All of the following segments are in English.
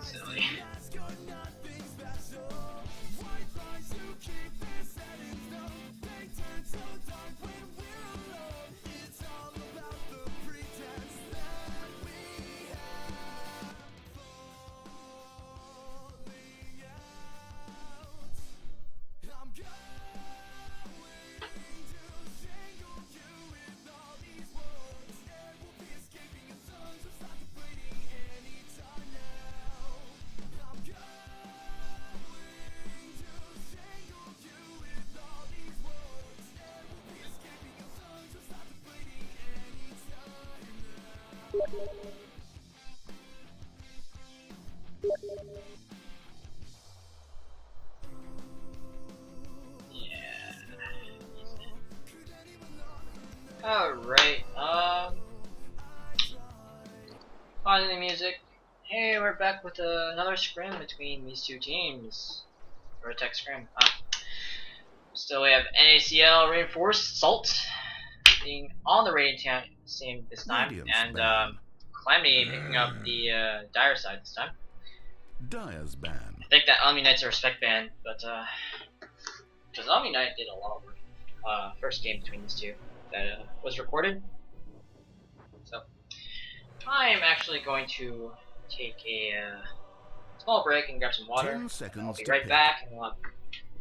Silly. Alright, on the music. Hey, we're back with another scrim between these two teams. Or a tech scrim. Still, we have NACL Reinforced Salt being on the rating team this time, and Calamity picking up the Dire side this time. Dire's ban. I think that Omni Knight's a respect ban, but because Omni Knight did a lot of work. First game between these two that was recorded. So I am actually going to take a small break and grab some water. 10 seconds. I'll be right back, and we'll have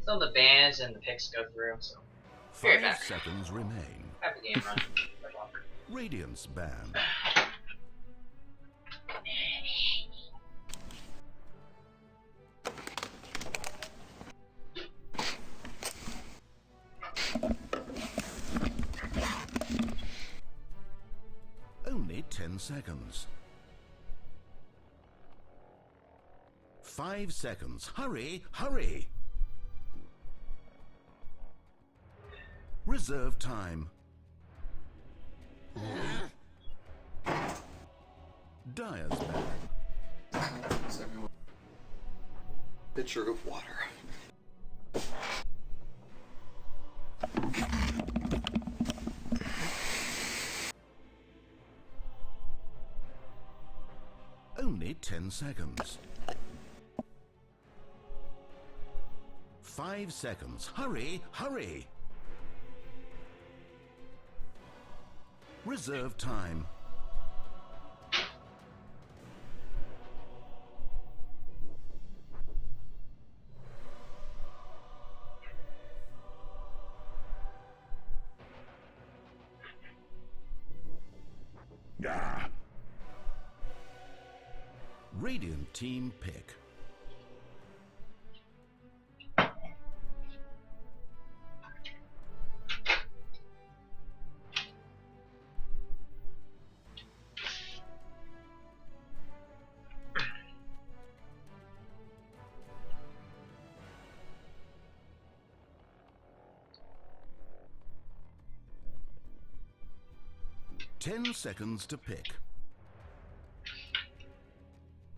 some of the bans and the picks go through. So 5 seconds remain. Have the game run. Radiance ban. Only 10 seconds. 5 seconds. Hurry, hurry. Reserve time. Dire's ban. Pitcher of water. Only 10 seconds. 5 seconds. Hurry, hurry. Reserve time. Ah. Radiant team pick. Ten seconds to pick.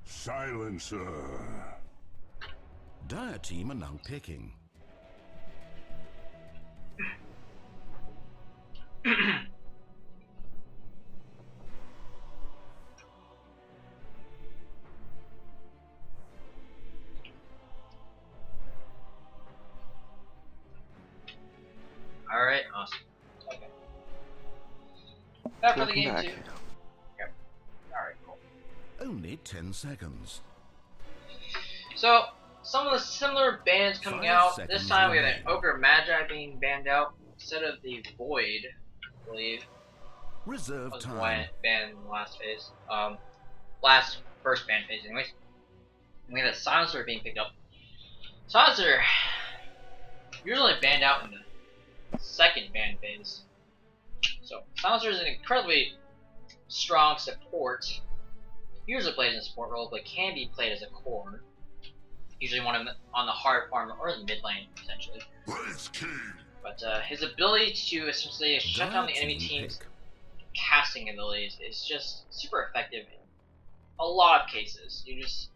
Silencer. Dire team are now picking. Alright, awesome. Okay. Back for the game back. too. Yep. Alright, cool. Only 10 seconds. So, some of the similar bans coming 5 out. seconds This time we have an remaining. Ogre Magi being banned out instead of the Void, I believe. Reserve Was time. banned in the last phase. First ban phase anyways. And we have a Silencer being picked up. Silencer usually banned out in the second ban phase. So Silencer is an incredibly strong support. Usually plays in a support role, but can be played as a core. Usually one of them on the hard farm or the mid lane potentially. Race King. But his ability to essentially shut down the enemy Dire team team's pick. casting abilities is just super effective in a lot of cases. You just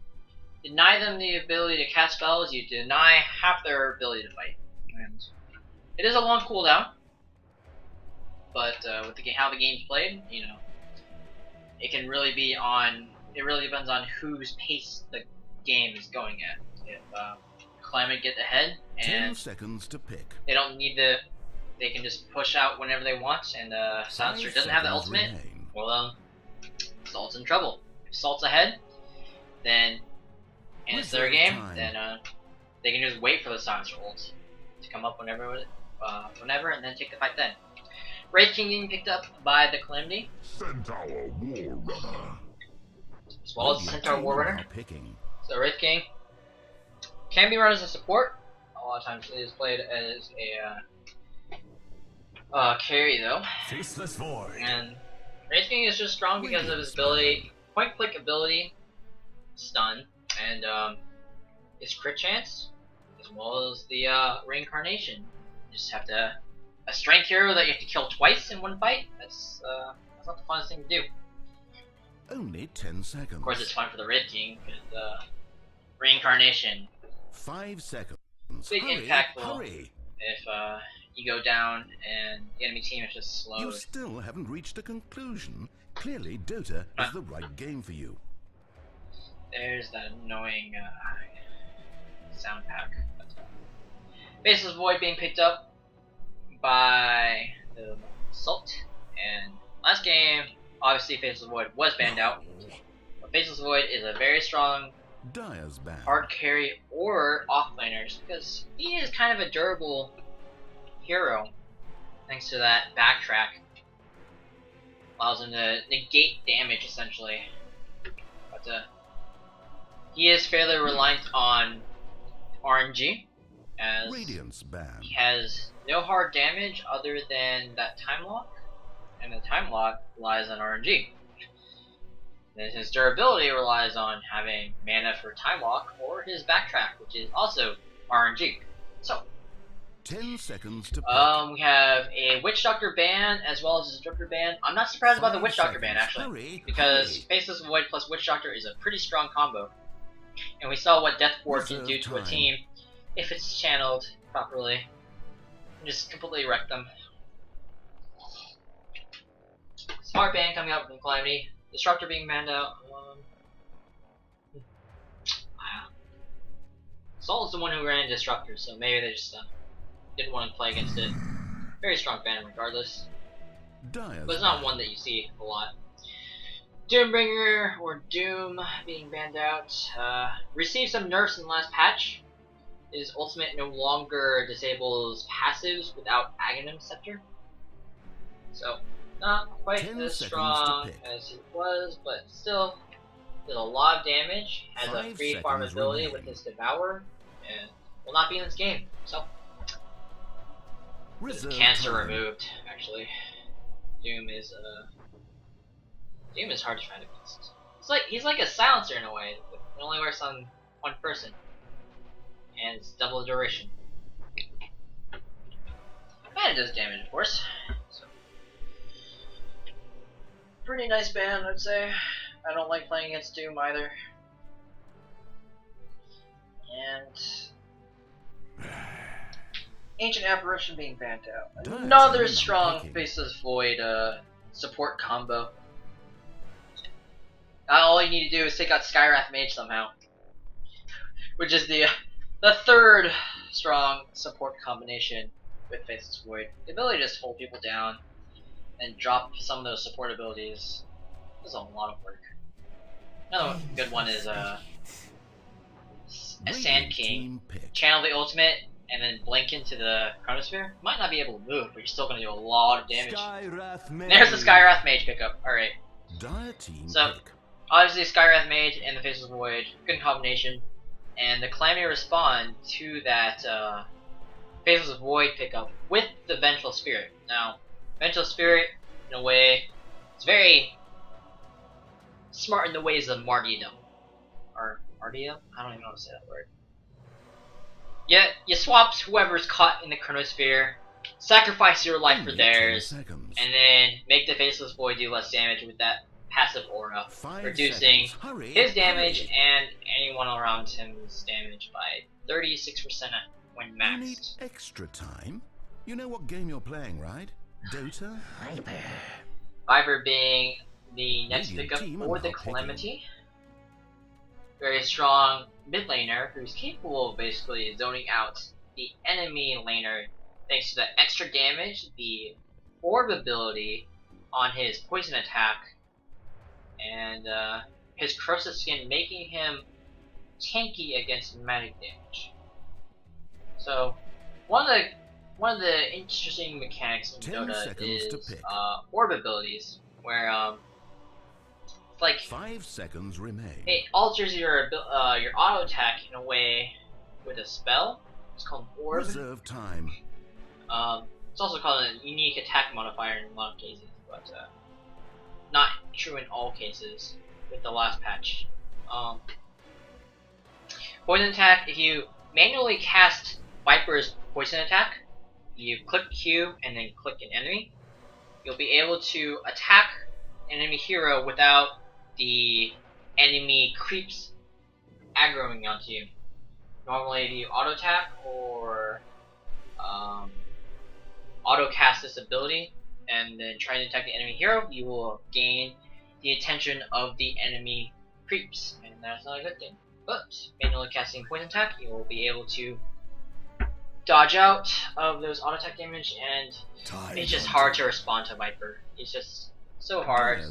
deny them the ability to cast spells, you deny half their ability to fight. And it is a long cooldown, but with how the game's played, you know, it can really be on. It really depends on whose pace the game is going at. If Calamity get ahead and 10 seconds to pick. they don't need to, they can just push out whenever they want, and Silencer doesn't have the ultimate. Remain. Well, Salt's in trouble. If Salt's ahead, then and it's their game, then they can just wait for the Silencer ult to come up whenever, and then take the fight then. Wraith King getting picked up by the Calamity, Centaur Warrunner. as well as Centaur Warrunner. Picking. So Wraith King can be run as a support. A lot of times it is played as a carry though. Faceless Void. And Wraith King is just strong because of his ability, point click ability, stun, and his crit chance, as well as the reincarnation. You just have to a strength hero that you have to kill twice in one fight. That's not the funnest thing to do. Only 10 seconds. Of course, it's fun for the Red King because reincarnation, 5 seconds. big Hurry, impactful. hurry. If you go down and the enemy team is just slowed. You still haven't reached a conclusion. Clearly, Dota is the right game for you. There's that annoying sound pack. Faceless Void being picked up by the Salt, and last game, obviously Faceless Void was banned out. But Faceless Void is a very strong Dire's banned. hard carry or offlaners because he is kind of a durable hero thanks to that backtrack. Allows him to negate damage essentially. But he is fairly reliant on RNG as Radiance banned. he has no hard damage other than that time lock, and the time lock relies on RNG. Then his durability relies on having mana for time lock or his backtrack, which is also RNG. So 10 seconds to pick. we have a Witch Doctor ban as well as a Disruptor ban. I'm not surprised about the Witch Doctor ban actually, Hurry, because hurry. Faceless Void plus Witch Doctor is a pretty strong combo. And we saw what Death Ward can do to a Reserve team if it's channeled properly. Just completely wreck them. Smart ban coming out from Calamity. Disruptor being banned out. Salt is the one who ran Disruptor, so maybe they just didn't want to play against it. Very strong ban regardless. Dire's But it's not banned. one that you see a lot. Doombringer, or Doom, being banned out. Received some nerfs in the last patch. His ultimate no longer disables passives without Aghanim Scepter. So, not quite 10 as seconds strong to pick. as he was, but still does a lot of damage. Has a 5 free farm seconds ability remaining. with his Devour, and will not be in this game. So, Reserve cancer time. removed, actually. Doom is hard to fight against. He's like a silencer in a way. It only works on one person. And it's double the duration. And it does damage, of course. So, pretty nice ban, I'd say. I don't like playing against Doom either. And Ancient Apparition being banned out. Dire's Another not strong picking. Faceless Void support combo. All you need to do is take out Skywrath Mage somehow. Which is the third strong support combination with Faceless Void. The ability to just hold people down and drop some of those support abilities is a lot of work. Another good one is a Sand Radiant King. team pick. Channel the ultimate and then blink into the Chronosphere. Might not be able to move, but you're still going to do a lot of damage. There's the Skywrath Mage pickup. Alright. Dire team So- pick. Obviously, Skywrath Mage and the Faceless Void, good combination. And the Calamity respond to that Faceless Void pickup with the Vengeful Spirit. Now, Vengeful Spirit, in a way, is very smart in the ways of martyrdom. Or martyrdom? I don't even know how to say that word. Yeah, you swap whoever's caught in the Chronosphere sacrifice your life for Only 10 theirs, seconds. and then make the Faceless Boy do less damage with that passive aura, 5 reducing seconds. Hurry, his damage hurry. and anyone around him's damage by 36% when You need maxed. extra time? You know what game you're playing, right? Dota? Viper being the next Radiant pickup team for are the now picking. Calamity. Very strong mid laner who's capable of basically zoning out the enemy laner thanks to the extra damage, the orb ability on his poison attack, and his corrosive skin making him tanky against magic damage. So one of the interesting mechanics in 10 Dota seconds to is pick. orb abilities, where it's like 5 seconds remain. it alters your auto attack in a way with a spell. It's called orb. Reserve time. It's also called a unique attack modifier in a lot of cases, but not true in all cases with the last patch. Poison attack, if you manually cast Viper's poison attack, you click Q and then click an enemy, you'll be able to attack an enemy hero without the enemy creeps aggroing onto you. Normally, if you auto attack or auto cast this ability and then try to attack the enemy hero, you will gain the attention of the enemy creeps, and that's not a good thing. But manually casting poison attack, you will be able to dodge out of those auto attack damage, and it's just hard to respond to Viper. It's just so hard.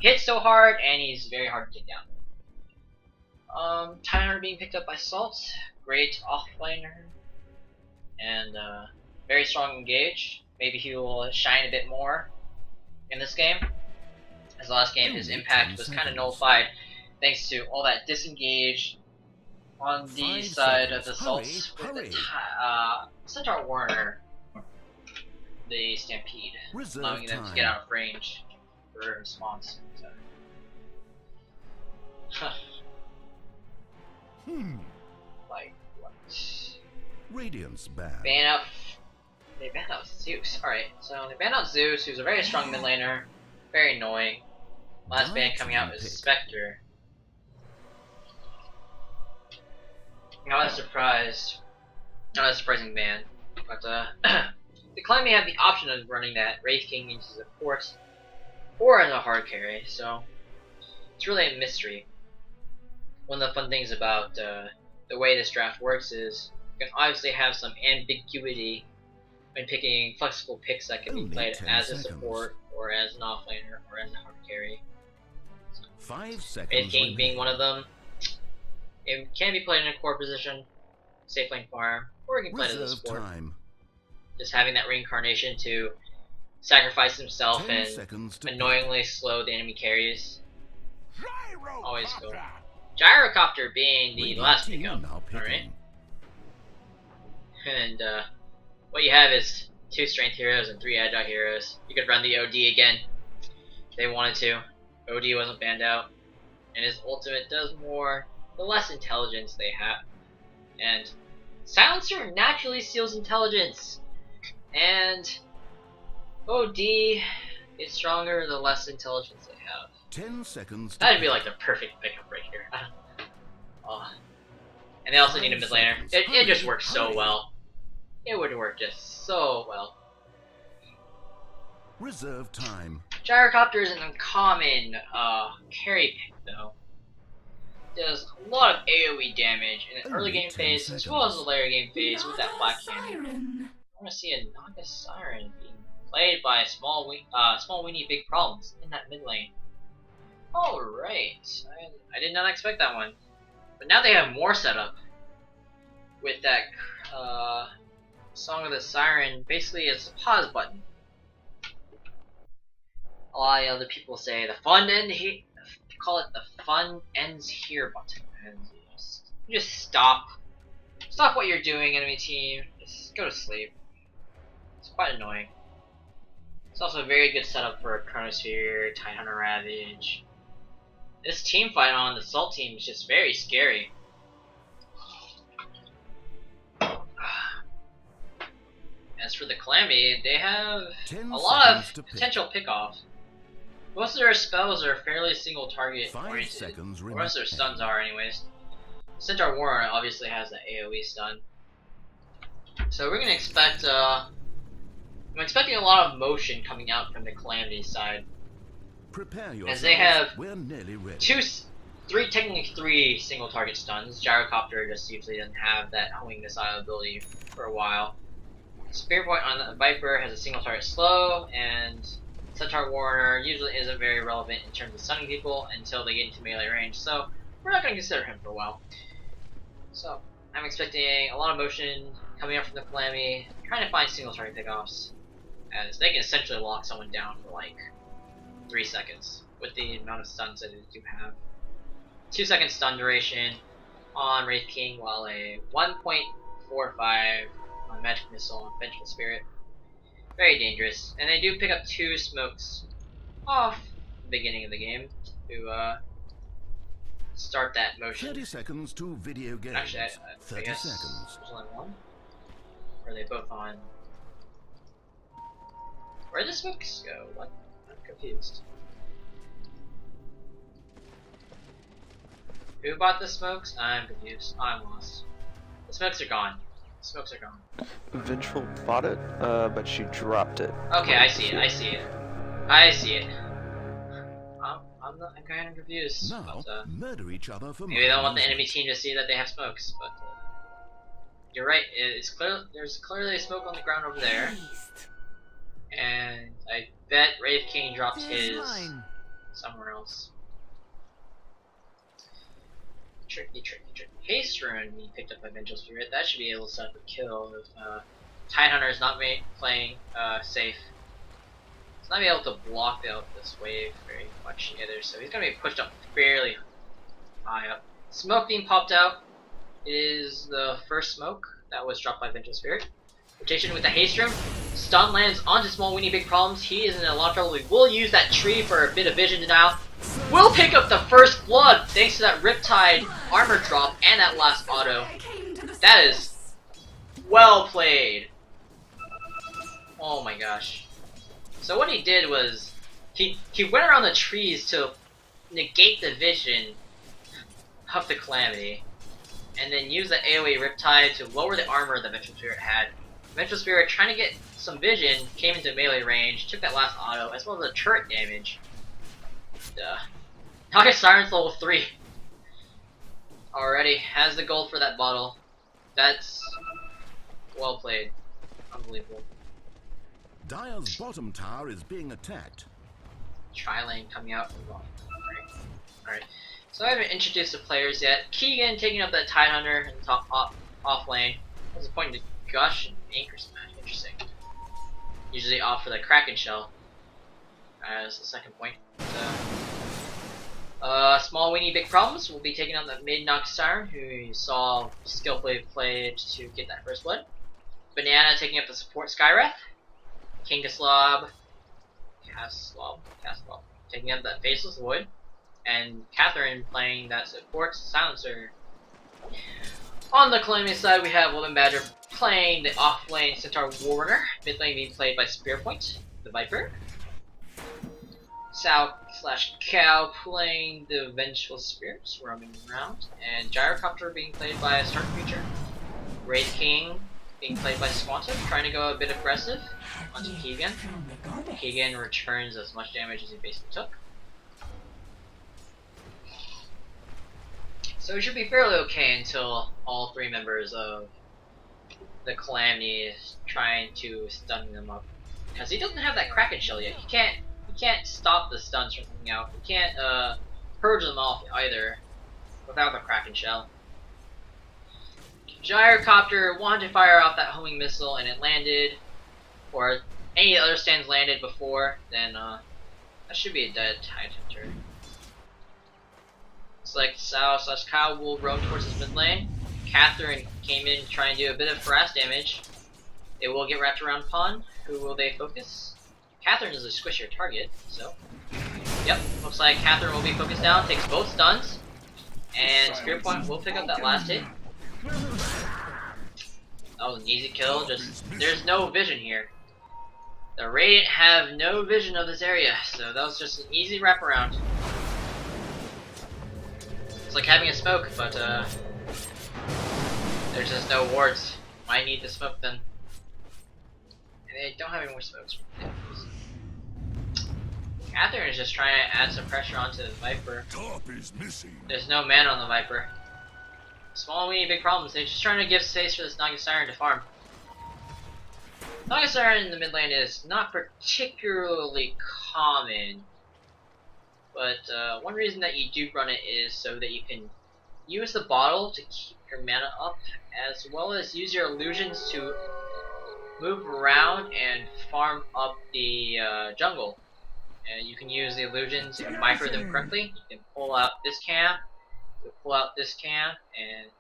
Hits so hard, and he's very hard to take down. Tyler being picked up by Salt, great offlaner, and very strong engage. Maybe he will shine a bit more in this game. As the last game, his impact was kind of nullified thanks to all that disengage on the side of the Salts with the Centaur Warner, the Stampede, allowing them to get out of range for a response. So. Like what? Radiance banned. They banned out Zeus. Alright, so they banned out Zeus, who's a very strong mid laner, very annoying. Last ban coming out is Spectre. Not a surprising ban, but the Calamity had the option of running that Wraith King into support or as a hard carry, so it's really a mystery. One of the fun things about the way this draft works is you can obviously have some ambiguity when picking flexible picks that can be played as a support or as an offlaner or as a hard carry. 5 seconds. Wraith King being one of them. It can be played in a core position, safe lane farm, or you can play it as a support. Just having that reincarnation to sacrifice himself and annoyingly slow the enemy carries. Always cool. Gyrocopter being the last pickup. Alright. And what you have is 2 strength heroes and 3 agile heroes. You could run the OD again if they wanted to. OD wasn't banned out. And his ultimate does more the less intelligence they have. And Silencer naturally steals intelligence. And OD is stronger the less intelligence they have. 10 seconds. That'd be like the perfect pickup right here. And they also need a mid laner. It just works so well. It would work just so well. Reserve time. Gyrocopter is an uncommon carry pick though. Does a lot of AoE damage in the early game phase as well as the later game phase with that black cannon. I want to see a Naga Siren being played by small weenie big problems in that mid lane. Alright, I did not expect that one. But now they have more setup with that Song of the Siren. Basically it's a pause button. A lot of other people say the fun end here. Call it the fun ends here button. And you just stop what you're doing, enemy team. Just go to sleep. It's quite annoying. It's also a very good setup for a Chronosphere, Tidehunter Ravage. This team fight on the Salt team is just very scary. As for the Calamity, they have 10 a lot of seconds to pick. potential pickoffs. Most of their spells are fairly single target 5 oriented. seconds Or most of their remaining. stuns are anyways. Centaur Warrior obviously has the AoE stun. So we're gonna expect I'm expecting a lot of motion coming out from the Calamity side. Prepare yourselves. As they have We're nearly ready. technically three single target stuns. Gyrocopter just usually doesn't have that homing missile ability for a while. Spear Point on the Viper has a single target slow, and Centaur Warrior usually isn't very relevant in terms of stunning people until they get into melee range, so we're not going to consider him for a while. So I'm expecting a lot of motion coming up from the Calamity, trying to find single target pickoffs, as they can essentially lock someone down for like 3 seconds with the amount of stuns that they do have. 2 second stun duration on Wraith King, while a 1.45 on Magic Missile and Vengeful Spirit. Very dangerous. And they do pick up 2 smokes off the beginning of the game to start that motion. 30 seconds to video games. Actually, I 30 guess seconds. there's only one? Or are they both on? Where did the smokes go? What? I'm confused. Who bought the smokes? I'm confused. I'm lost. The smokes are gone. The smokes are gone. Vengeful bought it, but she dropped it. Okay, I see it. I see it. I see it. I'm kind of confused. Now, But, murder each other for maybe they don't want the money. enemy team to see that they have smokes. But you're right. It's clear. There's clearly a smoke on the ground over there. And I bet Wraith King dropped his somewhere else. Tricky. Haste Rune being picked up by Vengeful Spirit. That should be able to set up a kill if Tidehunter is not playing safe. He's not be able to block out this wave very much either, so he's gonna be pushed up fairly high up. Smoke being popped out is the first smoke that was dropped by Vengeful Spirit. Rotation with the Haste Rune. Stun lands onto Small Weenie Big Problems. He is in a lot of trouble. We will use that tree for a bit of vision denial. We'll pick up the first blood thanks to that Riptide armor drop and that last auto. That is well played. Oh my gosh. So what he did was he went around the trees to negate the vision of the Calamity, and then used the AoE Riptide to lower the armor that Vengeful Spirit had. Vengeful Spirit, trying to get some vision, came into melee range, took that last auto, as well as the turret damage. Pocket Siren's level 3. Already has the gold for that bottle. That's well played. Unbelievable. Dire's bottom tower is being attacked. Tri-lane coming out. Alright. So I haven't introduced the players yet. Keegan taking up that Tidehunter in the top off lane. What's the point to Gush and Anchor Smash? Interesting. Usually off for the Kraken Shell as the second point. Small Weenie Big Problems will be taking on the mid Nox Siren, who you saw skillfully played to get that first blood. Banana taking up the support Skywrath. Kingaslav taking up that Faceless Void. And Catherine playing that support Silencer. On the Calamity side, we have Woman Badger playing the off-lane Centaur Warrior, mid lane being played by Spearpoint, the Viper. Sow/Cow playing the Vengeful Spirits, roaming around, and Gyrocopter being played by a Stark Creature. Wraith King being played by Squantum, trying to go a bit aggressive onto Keegan. Keegan returns as much damage as he basically took. So it should be fairly okay until all 3 members of the Calamity is trying to stun them up. Because he doesn't have that Kraken Shell yet. He can't stop the stuns from coming out. He can't purge them off either without the Kraken Shell. Gyrocopter wanted to fire off that homing missile and it landed, or any other stands landed before, then that should be a dead Tidehunter. Looks like Sow/Cow will roam towards his mid lane. Catherine came in trying to do a bit of harass damage. It will get wrapped around Pawn. Who will they focus? Catherine is a squishier target, so. Yep, looks like Catherine will be focused down, takes both stuns. And Spear Point will pick up that last hit. That was was an easy kill. Just there's no vision here. The Radiant have no vision of this area, so that was just an easy wraparound. It's like having a smoke, but there's just no wards. Why need the smoke then? They don't have any more smokes. Catherine is just trying to add some pressure onto the Viper. Top is missing. There's no mana on the Viper. Small, weenie, big problems. They're just trying to give space for this Naga Siren to farm. Naga Siren in the mid lane is not particularly common, but one reason that you do run it is so that you can use the bottle to keep your mana up, as well as use your illusions to move around and farm up the jungle. And you can use the illusions to micro them correctly. You can pull out this camp, you can pull out this camp, and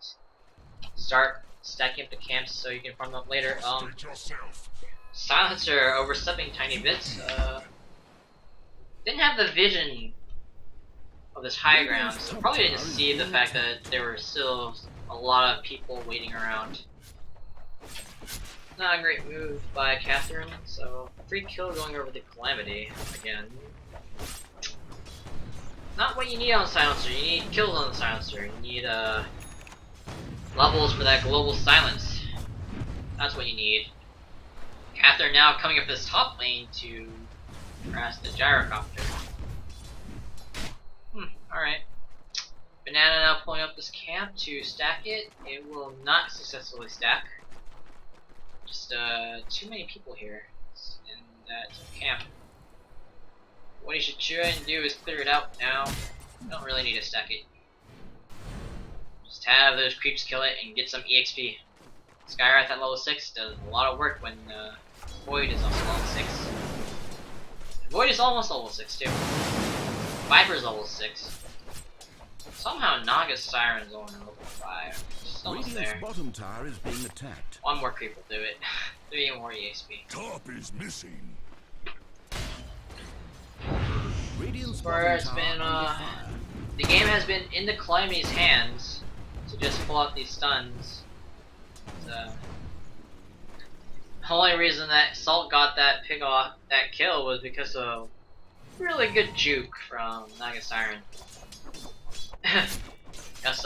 start stacking up the camps so you can farm them up later. Silencer overstepping tiny bits. Didn't have the vision of this high ground, so probably didn't see the fact that there were still a lot of people waiting around. Not a great move by Catherine, so free kill going over the Calamity again. Not what you need on Silencer. You need kills on the Silencer. You need levels for that global silence. That's what you need. Catherine now coming up this top lane to harass the gyrocopter. Alright. Banana now pulling up this camp to stack it. It will not successfully stack. Just too many people here in that camp. What you should try and do is clear it out now. You don't really need to stack it. Just have those creeps kill it and get some EXP. Skywrath at level 6 does a lot of work when Void is also level 6. Void is almost level 6 too. Viper's level 6. Somehow Naga Siren's only level 5. Just almost there. Bottom tower is being attacked. One more creep will do it. 3 more EXP. Top is missing. Radiant's Where it's bottom been, tower under fire. the game has been in the Calamity's hands to just pull out these stuns. The only reason that Salt got that kill was because of really good juke from Naga Siren. Guess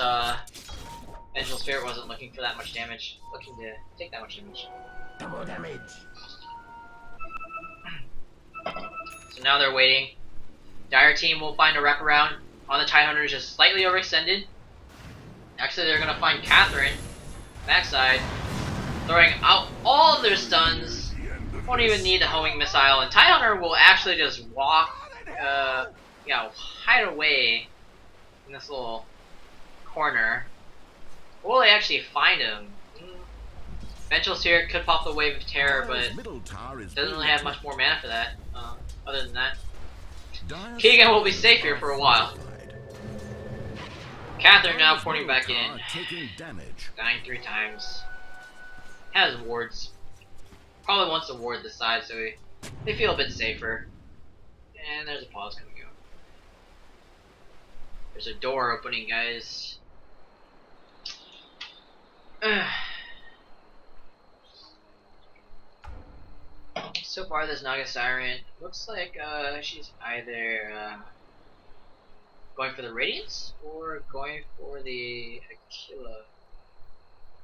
Vengeful Spirit wasn't looking for that much damage, looking to take that much damage. Double damage. So now they're waiting. Dire team will find a wraparound on the Tidehunter, just slightly overextended. Actually, they're gonna find Catherine backside, throwing out all of their stuns. Won't even need the homing missile, and Tidehunter will actually just walk, hide away in this little corner. Will they actually find him? Vengeful Spirit could pop the Wave of Terror, but doesn't really have much more mana for that. Other than that, Keegan will be safe here for a while. Catherine now porting back in, dying 3 times. Has wards. Probably wants to ward this side, so they feel a bit safer. And there's a pause coming up. There's a door opening, guys. So far, this Naga Siren looks like she's either going for the Radiance or going for the Aquila.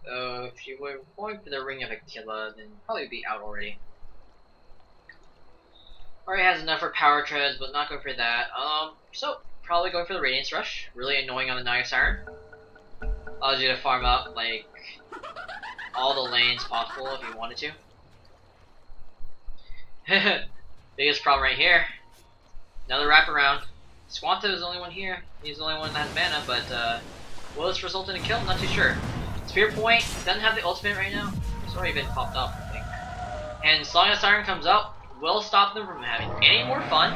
So if she were going for the Ring of Aquila, then probably be out already. Already has enough for power treads, but not going for that. So probably going for the Radiance Rush. Really annoying on the Naga Siren. Allows you to farm up like all the lanes possible if you wanted to. Biggest problem right here. Another wraparound. Squanto is the only one here. He's the only one that has mana, but will this result in a kill? Not too sure. Spear Point doesn't have the ultimate right now. It's already been popped up, I think. And Song of Siren comes out, will stop them from having any more fun.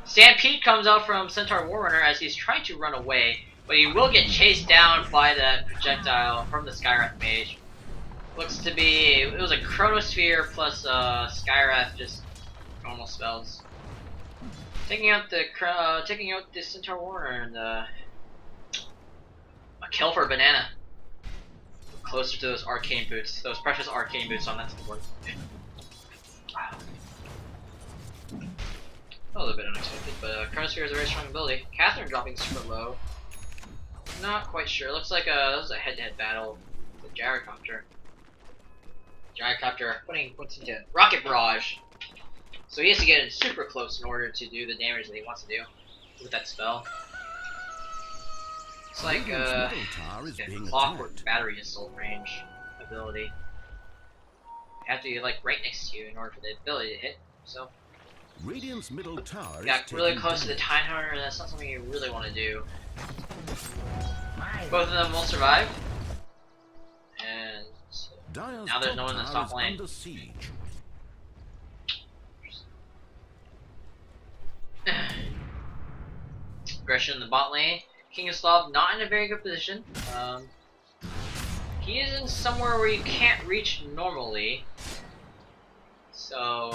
Stampede comes out from Centaur Warrunner as he's trying to run away, but he will get chased down by that projectile from the Skywrath Mage. Looks to be, it was a Chronosphere plus Skywrath, just normal spells. Taking out the Centaur Warrunner and a kill for Banana. closer to those arcane boots, those precious arcane boots on that support. A little bit unexpected, but Chronosphere is a very strong ability. Catherine dropping super low. Not quite sure. Looks like that was a head-to-head battle with Gyrocopter. Gyrocopter putting points into Rocket Barrage. So he has to get in super close in order to do the damage that he wants to do with that spell. It's like a clockwork battery assault range ability. You have to be like right next to you in order for the ability to hit. So Radiant's middle tower got really close to the Tide Hunter, and that's not something you really want to do. Both of them will survive. And now there's no one in the top lane. Aggression in the bot lane. King of Slav not in a very good position. He is in somewhere where you can't reach normally. So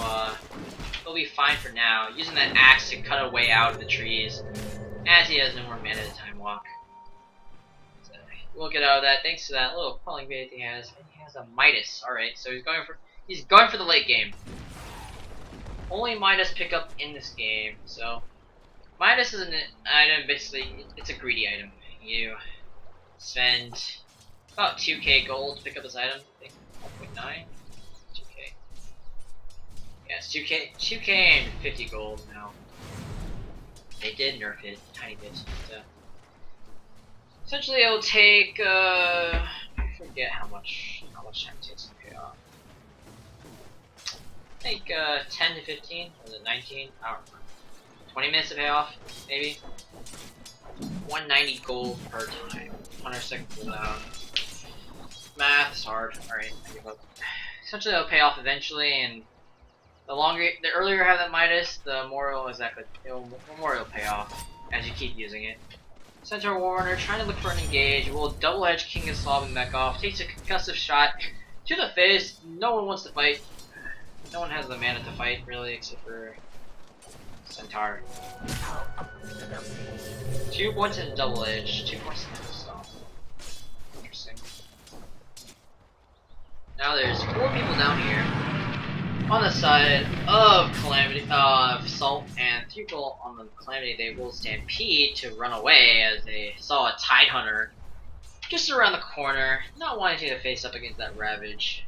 he'll be fine for now. Using that axe to cut a way out of the trees. As he has no more mana to time walk. So we'll get out of that thanks to that little quelling bait he has. And he has a Midas. Alright, so he's going for the late game. Only Midas pick up in this game, so Midas is an item, basically it's a greedy item. You spend about 2k gold to pick up this item, I think 1.9, 2k. Yes, 2k and 50 gold now. They did nerf it a tiny bit, but essentially it'll take I forget how much time it takes to pay off. I think 10 to 15, or is it 19? I don't remember. 20 minutes to pay off, maybe. 190 gold per time. 100 second cooldown. Math is hard. Alright, I give up. Essentially, it'll pay off eventually, and the earlier you have that Midas, the more it'll pay off as you keep using it. Centaur Warrunner trying to look for an engage. Will double edge King of Slav and mech off. Takes a concussive shot to the face. No one wants to fight. No one has the mana to fight, really, except for Centaur. 2 points in double edge, 2 points in so interesting. Now there's 4 people down here on the side of Calamity, Salt, and 3 people on the Calamity. They will stampede to run away as they saw a Tide Hunter just around the corner, not wanting to face up against that Ravage.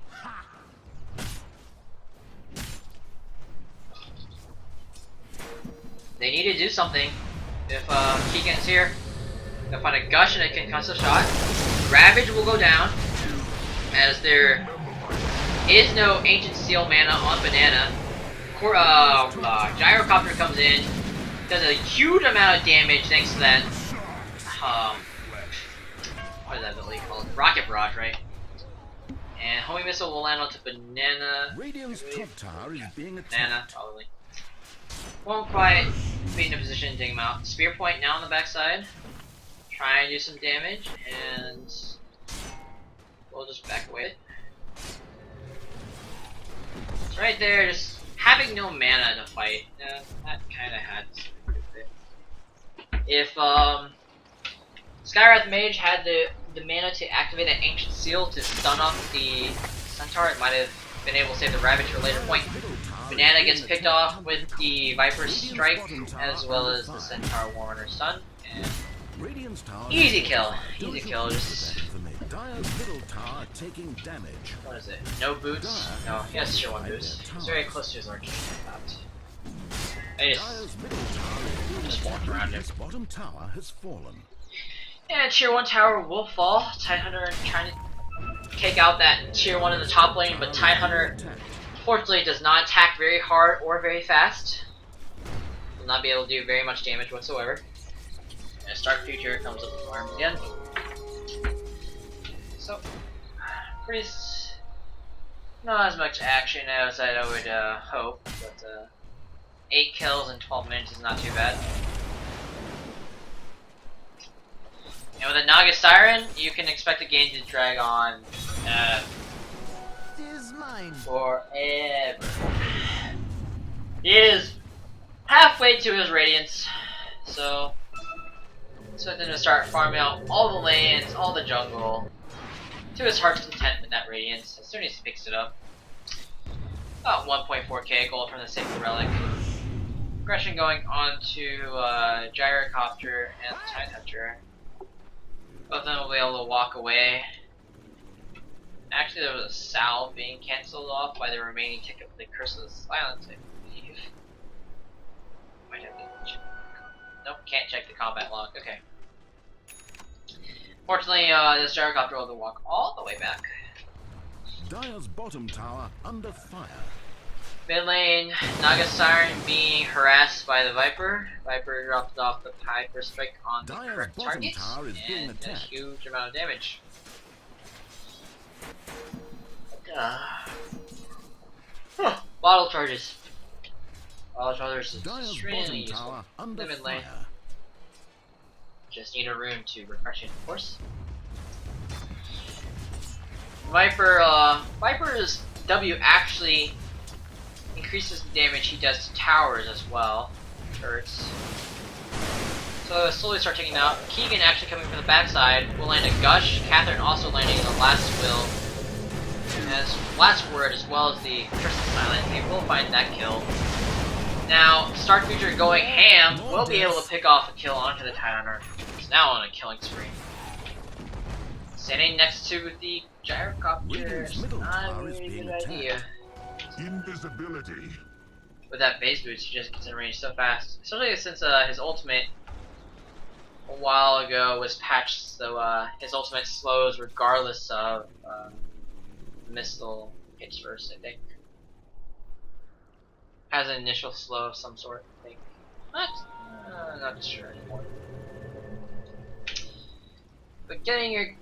They need to do something. If Keegan's here, they'll find a Gush and a concussive shot. Ravage will go down, as there is no Ancient Seal mana on Banana. Gyrocopter comes in, does a huge amount of damage thanks to that, what is that ability called? Rocket Barrage, right? And Homing Missile will land onto Banana. Radiant's top tower is being attacked. Banana, probably. Won't quite be in a position to take him out. Spear point now on the backside. Try and do some damage, and we'll just back away. It's right there, just having no mana to fight. That kind of had to do with it. If Skywrath Mage had the mana to activate that Ancient Seal to stun up the Centaur, it might have been able to save the Ravage for a later point. Banana gets picked off with the Viper's Strike, as well as the Centaur Warrunner stun, and easy kill, just... What is it? No boots? No, he has tier 1 boots. He's very close to his arcane. I just walked around him. Yeah, tier 1 tower will fall. Tide Hunter trying to take out that tier 1 in the top lane, but Tide Hunter unfortunately does not attack very hard or very fast. Will not be able to do very much damage whatsoever. And Stark Future comes up with arms again. So, not as much action as I would hope, but 8 kills in 12 minutes is not too bad. And with a Naga Siren, you can expect the game to drag on forever. He is halfway to his Radiance, so expect him to start farming out all the lanes, all the jungle, to his heart's content with that radiance as soon as he picks it up. About 1.4k gold from the sacred relic. Aggression going on to Gyrocopter and the Time Hunter. Both of them will be able to walk away. Actually, there was a salve being cancelled off by the remaining ticket for the Curse of the Silence, I believe. Might have to check. Nope, can't check the combat log. Okay. Fortunately, this Gyrocopter will walk all the way back. Dire's bottom tower under fire. Mid lane, Naga Siren being harassed by the Viper. Viper dropped off the Hyper Strike on the Dire's correct bottom target tower is being and a attacked. huge amount of damage. Bottle charges. Bottle charges is Dire's extremely bottom useful tower in under the mid lane. fire. Just need a room to refresh it, of course. Viper's W actually increases the damage he does to towers as well. Turrets. So slowly start taking out. Keegan actually coming from the backside will land a Gush. Catherine also landing the last will. As last word as well as the Curse of Silence. They will find that kill. Now, Stark Future going ham will be able to pick off a kill onto the Tidehunter. He's now on a killing spree. Standing next to the Gyrocopter is not a really good idea. Invisibility. With that base boost, he just gets in range so fast. Especially since his ultimate a while ago was patched, so his ultimate slows regardless of the missile hits first, I think. Has an initial slow of some sort, I think. Not sure anymore. But getting your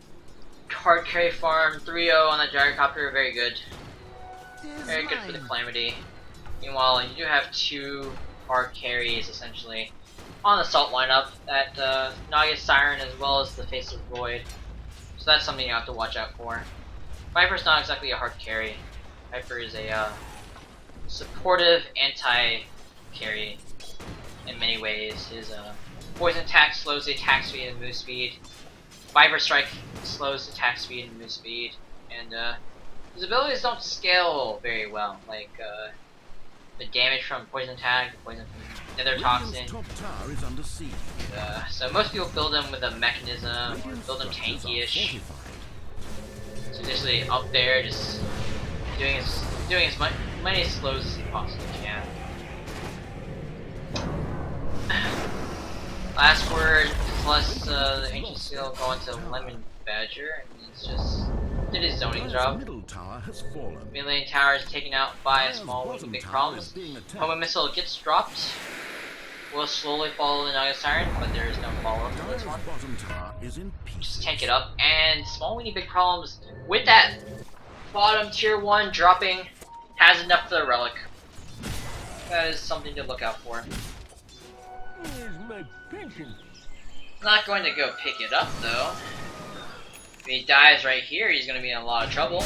hard carry farm 3-0 on the Gyrocopter, very good. Very good for the Calamity. Meanwhile, you do have two hard carries essentially on the Salt lineup, that Naga Siren as well as the Face of Void. So that's something you have to watch out for. Viper's not exactly a hard carry. Viper is a supportive anti-carry in many ways. His poison attack slows the attack speed and move speed. Viper Strike slows attack speed and move speed. And his abilities don't scale very well. Like the damage from poison tag, the poison from Nether Toxin. Top tower is under siege. So most people build him with a mechanism or build him tanky-ish. So basically up there, just doing as many slows as he possibly can. Last word plus the ancient seal going to Lemon Badger, and it's just did his zoning job. Middle tower has fallen. Mid-lane tower is taken out by a small with big problems. Homing missile gets dropped. Will slowly follow the Naga Siren, but there is no follow-up for this one. Bottom tower is in pieces. Just tank it up, and small weenie big problems with that bottom tier 1 dropping has enough for the relic. That is something to look out for. Not going to go pick it up though. If he dies right here, he's going to be in a lot of trouble.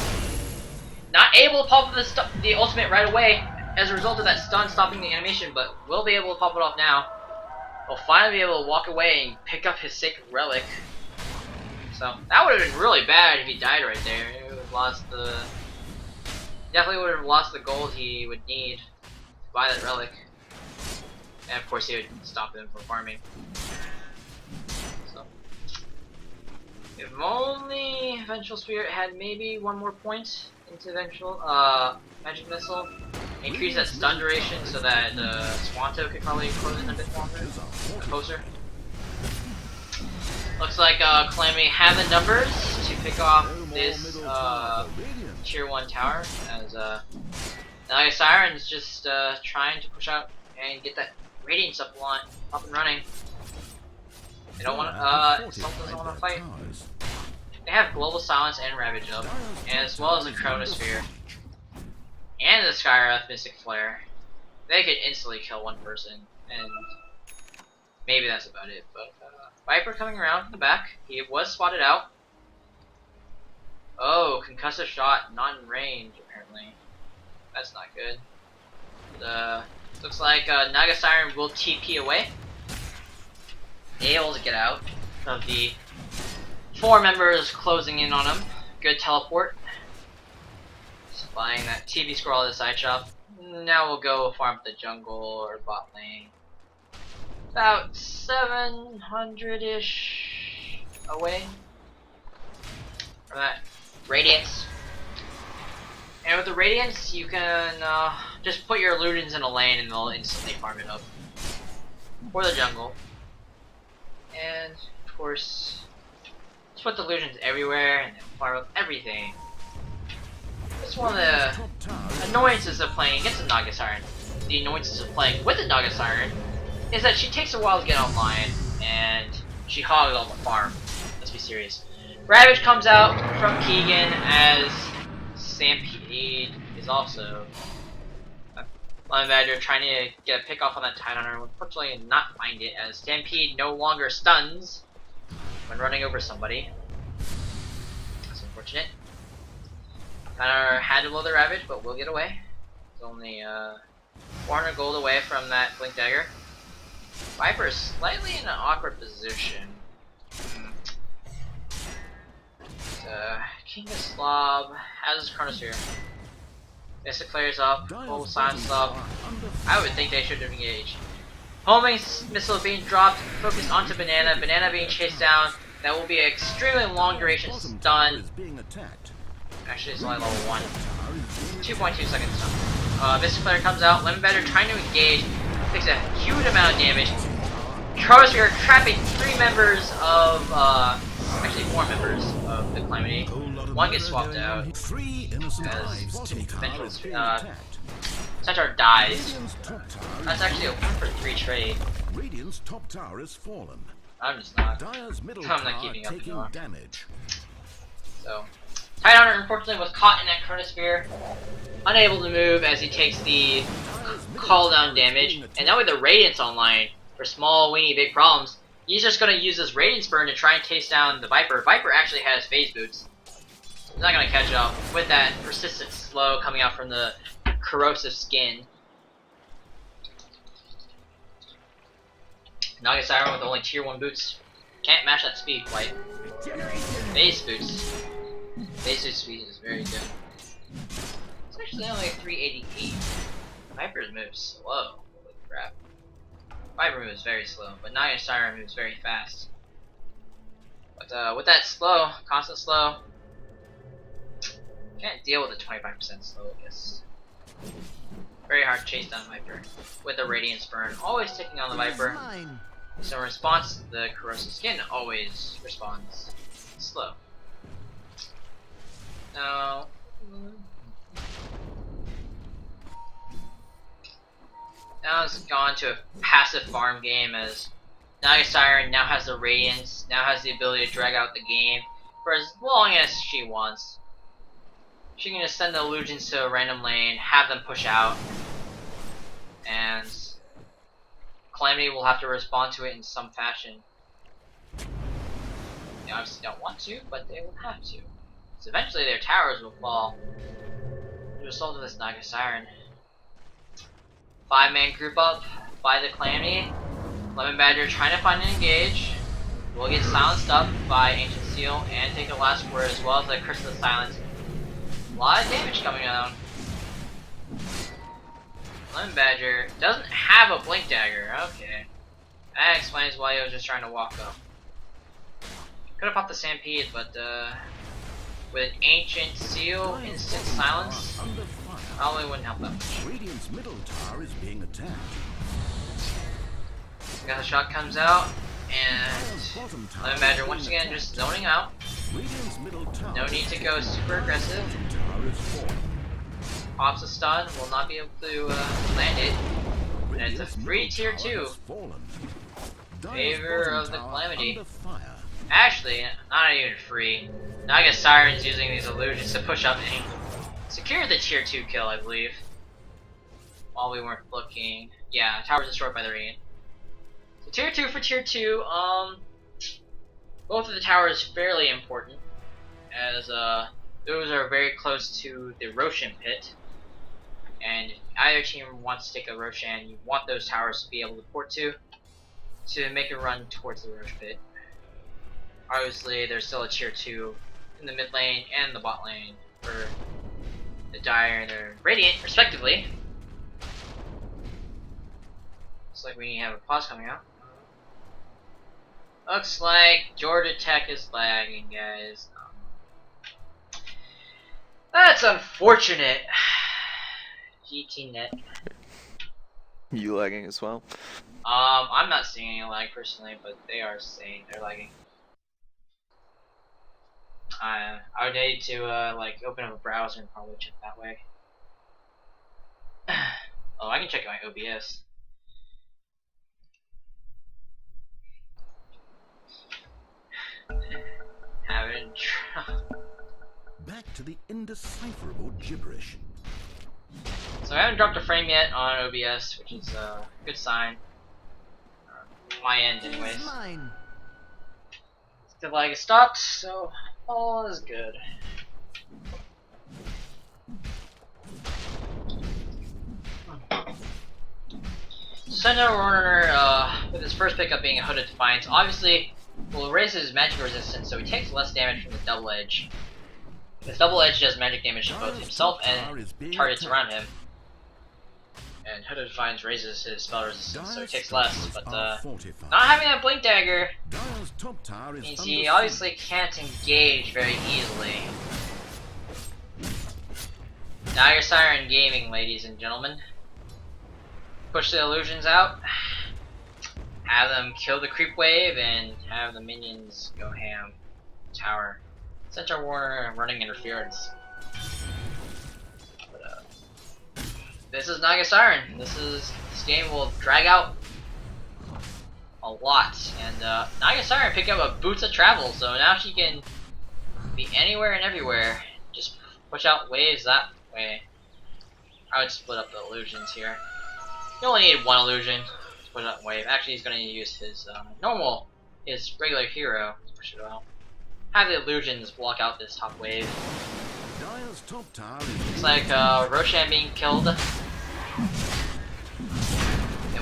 Not able to pop up the ultimate right away as a result of that stun stopping the animation, but will be able to pop it off now. Will finally be able to walk away and pick up his sacred relic. So that would have been really bad if he died right there. He would have lost the. Definitely would have lost the gold he would need to buy that relic. And of course, he would stop him from farming. So, if only Vengeful Spirit had maybe one more point into Vengeful Magic Missile, increase that stun duration so that Swanto could probably close in a bit longer, closer. Looks like Calamity have the numbers to pick off this tier 1 tower, as Naga Siren is just trying to push out and get that Radiance up and running. They don't want to, some doesn't want to fight. They have Global Silence and Ravage up, and as well as the Chronosphere. And the Skywrath Mystic Flare. They could instantly kill one person, and maybe that's about it. But Viper coming around from the back. He was spotted out. Oh, concussive shot, not in range apparently. That's not good. Looks like Naga Siren will TP away. Able to get out of the 4 members closing in on him. Good teleport. Just buying that TV scroll at the side shop. Now we'll go farm up the jungle or bot lane. About 700-ish away from that radiance. And with the radiance, you can just put your illusions in a lane and they'll instantly farm it up for the jungle. And of course, just put the illusions everywhere and then farm up everything. It's one of the annoyances of playing against the Naga Siren. The annoyances of playing with the Naga Siren is that she takes a while to get online and she hogs all the farm. Let's be serious. Ravage comes out from Keegan as Stampede is also Lemon Badger trying to get a pick off on that Tidehunter. Unfortunately, not find it as Stampede no longer stuns when running over somebody. That's unfortunate. Had to blow the Ravage, but we'll get away. It's only 400 gold away from that Blink Dagger. Viper is slightly in an awkward position. King of Slob has his Chronosphere. Mystic clears up, full Silence Slob. I would think they should have engaged. Homing missile being dropped, focused onto Banana. Banana being chased down. That will be an extremely long duration stun. Actually, it's only level 1. 2.2 seconds stun. Mystic Flare comes out. Lemon Badger trying to engage. Takes a huge amount of damage. Chronosphere trapping 3 members of, actually 4 members of the Calamity. One gets swapped out as Centaur dies. That's actually a 1-for-3 trade. Radiant's top tower is fallen. I'm just not. I'm not keeping up anymore. Damage. So, Tidehunter unfortunately was caught in that Chronosphere, unable to move as he takes the call down damage. And now with the Radiance online for small, weenie, big problems, he's just going to use this Radiance Burn to try and chase down the Viper. Viper actually has phase boots. He's not going to catch up with that persistent slow coming out from the corrosive skin. Naga Siren with only tier 1 boots. Can't match that speed quite. Base boots. Base boot speed is very good. It's actually only 388. Viper's moves slow. Holy crap. Viper moves very slow, but Naga Siren moves very fast. But with that slow, constant slow, can't deal with a 25% slow, I guess. Very hard to chase down Viper. With a Radiance Burn, always ticking on the Viper. So in response, the corrosive skin always responds slow. Now, it's gone to a passive farm game as Naga Siren now has the Radiance, now has the ability to drag out the game for as long as she wants. She can just send the illusions to a random lane, have them push out, and Calamity will have to respond to it in some fashion. They obviously don't want to, but they will have to. So eventually their towers will fall as a result of this Naga Siren. 5-man group up by the Calamity. Lemon Badger trying to find an engage. Will get silenced up by Ancient Seal and take the last word as well as the Curse of the Silence. A lot of damage coming on. Lemon Badger doesn't have a Blink Dagger. Okay. That explains why he was just trying to walk up. Could have popped the Stampede, but with an Ancient Seal, instant silence, probably wouldn't help that much. Radiant's middle tower is being attacked. Got the shot comes out, and Lemon Badger once again just zoning out. No need to go super aggressive. Pops a stun, will not be able to land it. And it's a free tier 2. Favor of the Calamity. Actually, not even free. Naga Siren's using these illusions to push up and secure the tier 2 kill, I believe. While we weren't looking. Yeah, tower's destroyed by the Radiant. So tier 2 for tier 2, both of the towers fairly important, as those are very close to the Roshan pit. And if either team wants to take a Roshan, you want those towers to be able to port to make a run towards the Rosh pit. Obviously, there's still a tier 2 in the mid lane and the bot lane for the Dire and the Radiant, respectively. Looks like we have a pause coming out. Looks like Georgia Tech is lagging, guys. That's unfortunate. GTNet. You lagging as well? I'm not seeing any lag personally, but they are saying they're lagging. I would need to like open up a browser and probably check that way. Oh, I can check my OBS. Haven't. Back to the indecipherable gibberish. So I haven't dropped a frame yet on OBS, which is a good sign. My end, anyways. The lag is stopped, so all is good. Sentinel Runner, with his first pickup being a Hooded Defiance, obviously will raise his magic resistance, so he takes less damage from the Double Edge. This Double Edge does magic damage to both himself and targets around him. And Hooded Defiance raises his spell resistance, so he takes less, but not having that Blink Dagger means he obviously can't engage very easily. Dire Siren Gaming, ladies and gentlemen. Push the illusions out, have them kill the creep wave, and have the minions go ham. Tower. Centaur Warner running interference. But, this is Naga Siren. This game will drag out a lot, and Naga Siren picked up a Boots of Travel, so now she can be anywhere and everywhere. Just push out waves that way. I would split up the illusions here. You only need one illusion to put up wave. Actually, he's going to use his his regular hero to push it out. Have the illusions block out this top wave. Looks like Roshan being killed. It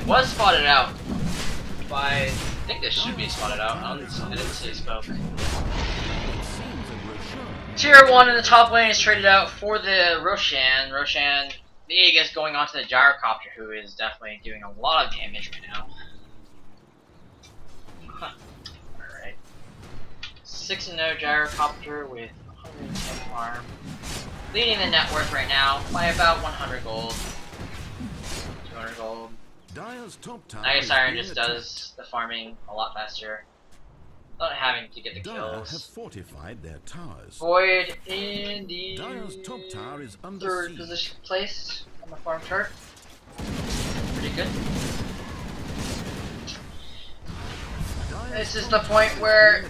was spotted out by, I think this should be spotted out. I didn't see smoke. Tier 1 in the top lane is traded out for the Roshan. Roshan, the Aegis going on to the Gyrocopter, who is definitely doing a lot of damage right now. Alright. 6-0 Gyrocopter with 110 farm. Leading the net worth right now by about 100 gold. 200 gold. Naga Siren just does the farming a lot faster. Not having to get the kills. Have fortified their towers. Void in the top tower is under third place on the farm chart. Pretty good. This is the point where,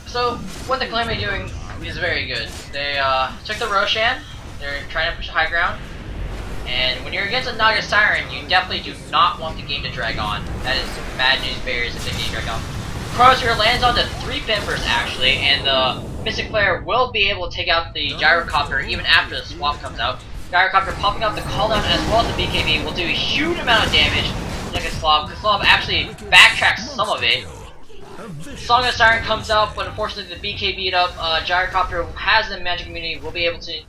so what the Calamity doing is very good. They took the Roshan. They're trying to push the high ground. And when you're against a Naga Siren, you definitely do not want the game to drag on. That is bad news bears if the game drag on. Crosshair lands on the 3 Pimpers actually, and the Mystic Flare will be able to take out the Gyrocopter even after the swap comes out. Gyrocopter popping out the cooldown as well as the BKB will do a huge amount of damage to Kaslav. Kaslav actually backtracks some of it. Song of Siren comes out, but unfortunately the BKB'd up. Gyrocopter has the magic immunity, will be able to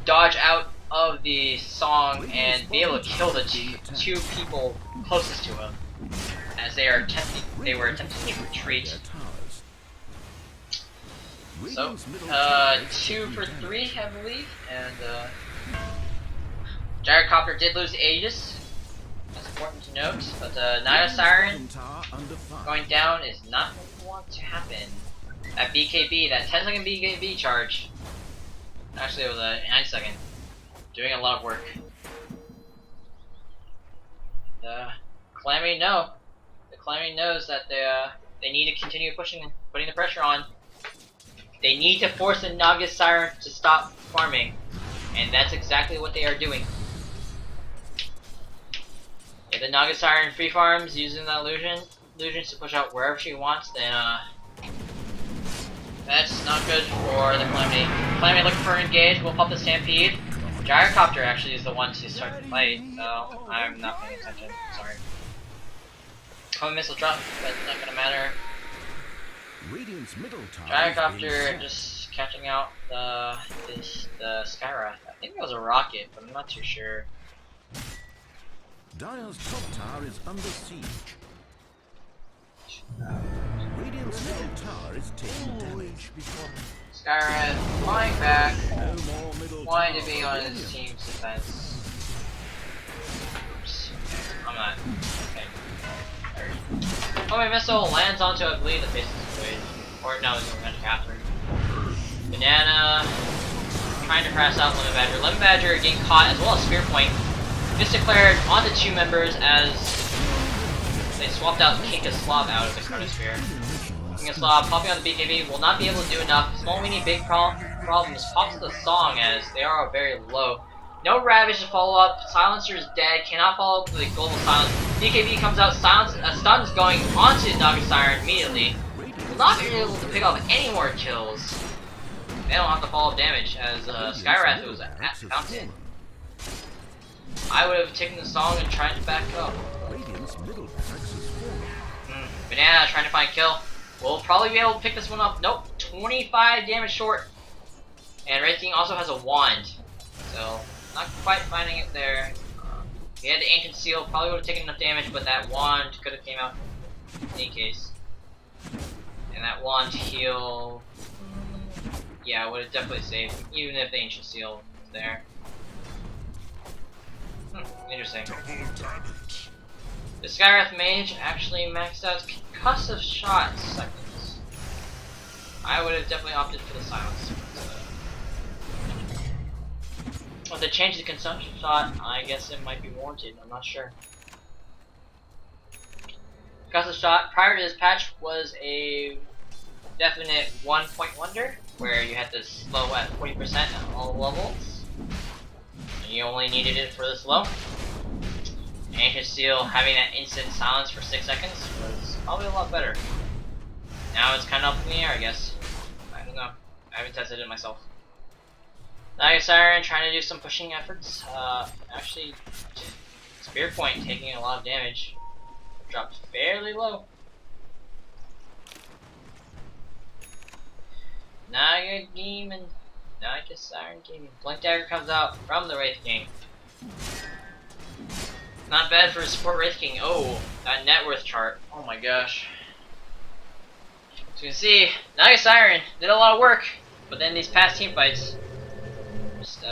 dodge out of the song and be able to kill the two people closest to him, as they were attempting to retreat. So, 2 for 3, I believe, and Gyrocopter did lose Aegis. That's important to note, but Naga Siren going down is not what you want to happen. That BKB, that 10-second BKB charge, actually it was a 9-second, doing a lot of work. Calamity the Calamity knows that they need to continue putting the pressure on. They need to force the Naga Siren to stop farming, and that's exactly what they are doing. If the Naga Siren free farms using the illusions to push out wherever she wants, then that's not good for the Calamity. Calamity looking for an engage, we'll pop the Stampede. Gyrocopter actually is the one to start the fight, so I'm not paying attention, sorry. Home missile drop, but not gonna matter. Gyrocopter just catching out the Skyrath. I think it was a rocket, but I'm not too sure. Dire's top tower is under siege. Radiant's middle tower is taking damage. Skyrath flying back, No more middle wanting to tower be on here. his team's defense. Oops. I'm not. Okay. Oh, my missile lands onto, I believe, the face of the blade. Or no, it's going to Catherine. Banana trying to crash out Lemon Badger. Lemon Badger getting caught as well as Spear Point. Misdeclared onto two members as they swapped out King of Slav out of the Chronosphere. King of Slav popping on the BKB will not be able to do enough. Small Weenie big problems pops the song as they are very low. No Ravage to follow up. Silencer is dead. Cannot follow up with a Global Silence. BKB comes out. Silence. Stun's going onto Naga Siren immediately. Will not be able to pick up any more kills. They don't have to follow up damage as Skyrath was at Fountain. I would have taken the song and tried to back up. Radiant's middle barracks is falling. Banana trying to find a kill. We'll probably be able to pick this one up. Nope, 25 damage short. And Wraith King also has a wand, so not quite finding it there. He had the Ancient Seal, probably would have taken enough damage, but that wand could have came out in any case. And that wand heal, yeah, would have definitely saved him, even if the Ancient Seal was there. Interesting. The Skyrath Mage actually maxed out concussive shot seconds. I would have definitely opted for the silence. If they change the consumption shot, I guess it might be warranted. I'm not sure. Concussive shot prior to this patch was a definite 1-point wonder, where you had to slow at 40% at all levels. You only needed it for this low. Ancient Seal having that instant silence for 6 seconds was probably a lot better. Now it's kind of up in the air, I guess. I don't know. I haven't tested it myself. Naga Siren trying to do some pushing efforts. Actually, Spear Point taking a lot of damage. Dropped fairly low. Naga Demon. Naga Siren Gaming. Blink Dagger comes out from the Wraith King. Not bad for a support Wraith King. Oh, that net worth chart. Oh my gosh. As you can see, Naga Siren did a lot of work, but then these past team fights, just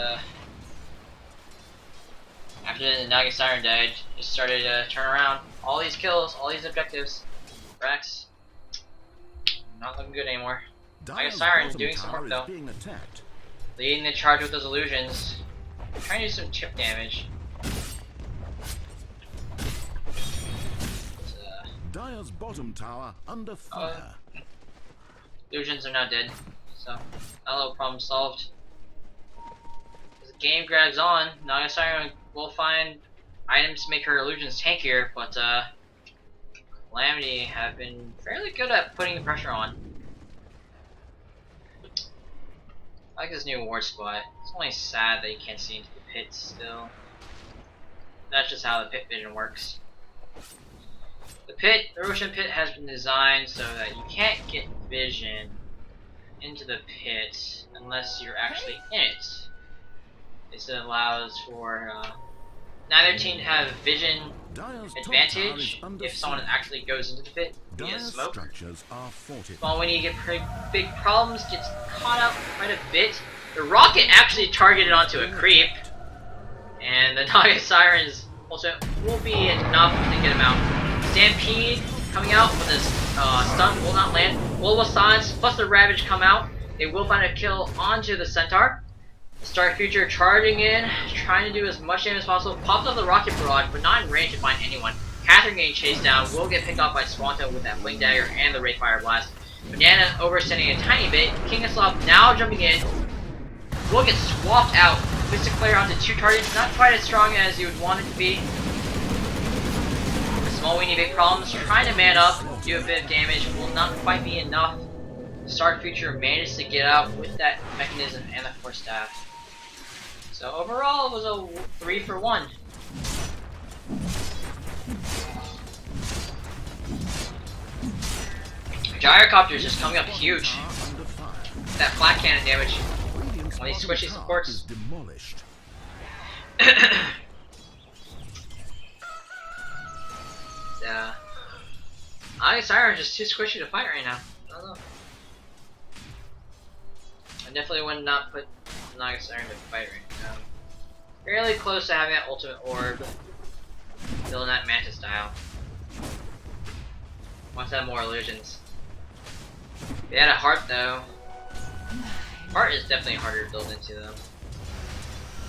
after the Naga Siren died, just started to turn around. All these kills, all these objectives, Rax, not looking good anymore. Naga Siren doing some work though. Being attacked. Leading the charge with those illusions. Trying to do some chip damage. Dire's bottom tower under fire. Illusions are now dead, so that little problem solved. As the game drags on, Naga Siren will find items to make her illusions tankier, but Calamity have been fairly good at putting the pressure on. I like this new ward squad. It's only sad that you can't see into the pit still. That's just how the pit vision works. The Roshan pit has been designed so that you can't get vision into the pit unless you're actually in it. This allows for neither team to have vision advantage if someone actually goes into the pit via smoke. Structures are fortified. Well, when you get pretty big problems, gets caught out quite a bit. The rocket actually targeted onto a creep, and the Naga Sirens also will be enough to get him out. Stampede coming out with his stun will not land. Global Silence plus the Ravage come out. They will find a kill onto the Centaur. Star Future charging in, trying to do as much damage as possible. Pops up the Rocket Barrage, but not in range to find anyone. Catherine getting chased down, will get picked off by Swanto with that Blink Dagger and the Wraith Fire Blast. Banana overextending a tiny bit. King of Slav now jumping in. Will get swapped out. Mystic Flare onto 2 targets, not quite as strong as you would want it to be. Small Weenie big problems, trying to man up, do a bit of damage, will not quite be enough. Star Future managed to get out with that mechanism and the Force Staff. So overall, it was a 3 for 1. Gyrocopter is just coming up huge. that flat cannon damage. Radiant's When he bottom squishy tower supports. is demolished. Yeah. I Siren's just too squishy to fight right now. I don't know. I definitely would not put Naga Siren to fight right now. Fairly close to having that ultimate orb. Building that Mantis style. Wants to have more illusions. They had a heart though. Heart is definitely harder to build into though.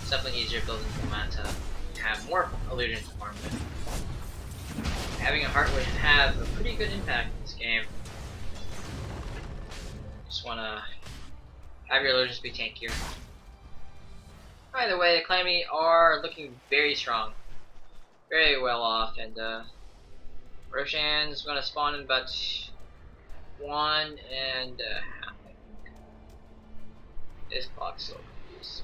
It's definitely easier to build into Manta to have more illusions to farm with. Having a heart would have a pretty good impact in this game. Just wanna have your illusions be tankier. Either way, the Calamity are looking very strong. Very well off, and Roshan's gonna spawn in about 1.5, I think. This clock's so confused.